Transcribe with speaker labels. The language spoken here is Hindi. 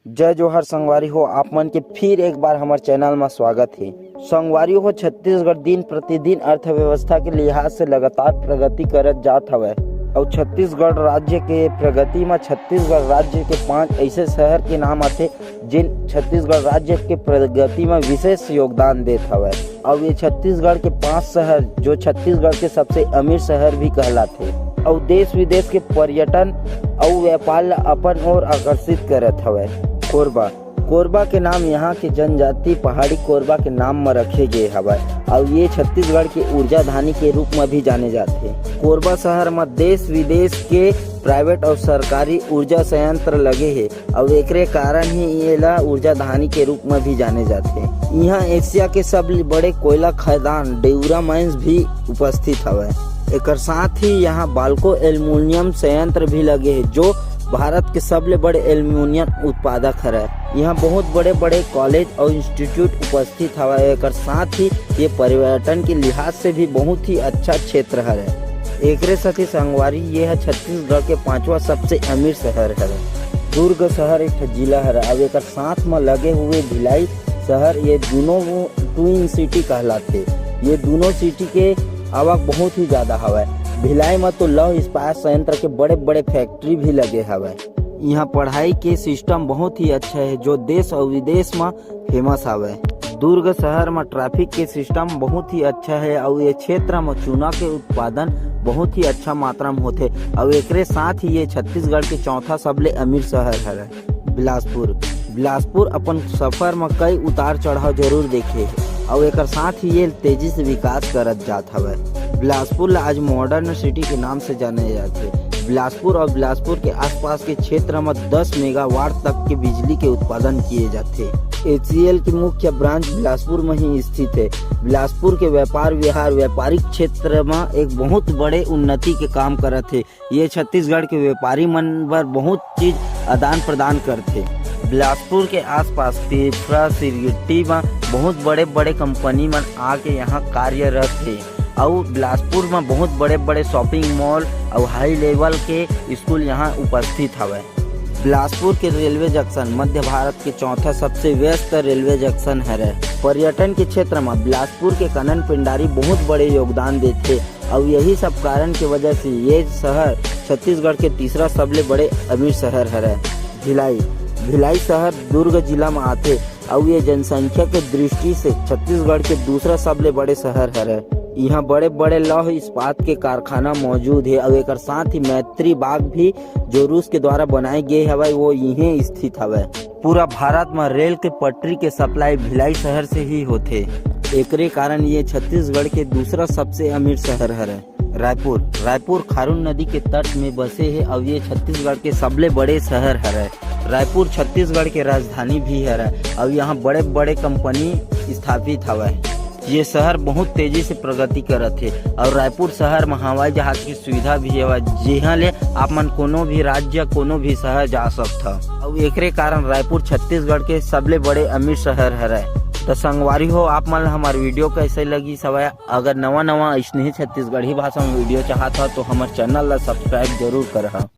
Speaker 1: जय जोहर संगवारी हो, आप मन के फिर एक बार हमारे चैनल में स्वागत है। संगवारी हो, छत्तीसगढ़ दिन प्रतिदिन अर्थव्यवस्था के लिहाज से लगातार प्रगति करत जात हवै और छत्तीसगढ़ राज्य के प्रगति में छत्तीसगढ़ राज्य के 5 ऐसे शहर के नाम आते जिन छत्तीसगढ़ राज्य के प्रगति में विशेष योगदान देत हवै। और ये छत्तीसगढ़ के 5 शहर जो छत्तीसगढ़ के सबसे अमीर शहर भी कहलाते और देश विदेश के पर्यटन और व्यापार ला अपन ओर आकर्षित करत हवै। कोरबा कोरबा के नाम यहाँ के जनजाति पहाड़ी कोरबा के नाम में रखे गए हवै और ये छत्तीसगढ़ के ऊर्जा धानी के रूप में भी जाने जाते। कोरबा शहर में देश विदेश के प्राइवेट और सरकारी ऊर्जा संयंत्र लगे हैं और एकरे कारण ही ये ला ऊर्जा धानी के रूप में भी जाने जाते। यहाँ एशिया के सबसे बड़े कोयला खदान डेउरा माइंस भी उपस्थित हवै। एकर साथ ही यहाँ बाल्को एल्युमिनियम संयंत्र भी लगे हैं जो भारत के सबसे बड़े एल्युमिनियम उत्पादक है। यहाँ बहुत बड़े बड़े कॉलेज और इंस्टीट्यूट उपस्थित हवा। एक साथ ही ये पर्यटन के लिहाज से भी बहुत ही अच्छा क्षेत्र है। एकरे साथ ही संगवारी ये है छत्तीसगढ़ के 5वां सबसे अमीर शहर है। दुर्ग शहर एक जिला है। अब एक साथ में लगे हुए भिलाई शहर ये दोनों ट्विन सिटी कहलाते। ये दोनों सिटी के आवक बहुत ही ज्यादा हवा। भिलाई में तो लौह इस्पात संयंत्र के बड़े बड़े फैक्ट्री भी लगे हवे। यहाँ पढ़ाई के सिस्टम बहुत ही अच्छा है जो देश और विदेश में फेमस हवे। दुर्ग शहर में ट्रैफिक के सिस्टम बहुत ही अच्छा है और ये क्षेत्र में चूना के उत्पादन बहुत ही अच्छा मात्रा में होते और एकरे साथ ही ये छत्तीसगढ़ के 4था सबसे अमीर शहर है। बिलासपुर अपन सफर में कई उतार चढ़ाव जरूर देखे और एक साथ ही ये तेजी से विकास करत जात हवे। बिलासपुर आज मॉडर्न सिटी के नाम से जाने जाते। बिलासपुर और बिलासपुर के आसपास के क्षेत्र में 10 मेगावाट तक के बिजली के उत्पादन किए जाते। HCL की मुख्य ब्रांच बिलासपुर में ही स्थित है। बिलासपुर के व्यापार विहार व्यापारिक क्षेत्र में एक बहुत बड़े उन्नति के काम करत है। ये छत्तीसगढ़ के व्यापारी मन पर बहुत चीज आदान प्रदान करते। बिलासपुर के आसपास तिरपरा सिरगिट्टी में बहुत बड़े बड़े कंपनी मन आके यहाँ कार्यरत है और बिलासपुर में बहुत बड़े बड़े शॉपिंग मॉल और हाई लेवल के स्कूल यहाँ उपस्थित हवे। बिलासपुर के रेलवे जंक्शन मध्य भारत के 4था सबसे व्यस्त रेलवे जंक्शन है। पर्यटन के क्षेत्र में बिलासपुर के कनन पिंडारी बहुत बड़े योगदान देते और यही सब कारण की वजह से ये शहर छत्तीसगढ़ के 3रा सबसे बड़े अमीर शहर है। भिलाई शहर दुर्ग जिला में आते और ये जनसंख्या के दृष्टि से छत्तीसगढ़ के 2रा सबसे बड़े शहर है। यहाँ बड़े बड़े लौह इस्पात के कारखाना मौजूद है और एक साथ ही मैत्री बाग भी जो रूस के द्वारा बनाए गए हवाई वो यहीं स्थित हवे। पूरा भारत में रेल के पटरी के सप्लाई भिलाई शहर से ही होते। एकरे कारण ये छत्तीसगढ़ के 2रा सबसे अमीर शहर है। रायपुर खारून नदी के तट में बसे है और ये छत्तीसगढ़ के सबसे बड़े शहर है। रायपुर छत्तीसगढ़ के राजधानी भी है और यहाँ बड़े बड़े कंपनी स्थापित हवे। ये शहर बहुत तेजी से प्रगति करत है और रायपुर शहर में हवाई जहाज की सुविधा भी है जहाँ ले आप मन कोनो भी राज्य कोनो भी शहर जा सकता और एकरे कारण रायपुर छत्तीसगढ़ के सबसे बड़े अमीर शहर है। तो संगवारी हो, आप मन हमारे वीडियो कैसे लगी सवाया। अगर नवा ऐसे ही छत्तीसगढ़ी भाषा में वीडियो चाहता तो हमारे चैनल ला सब्सक्राइब जरूर करहा।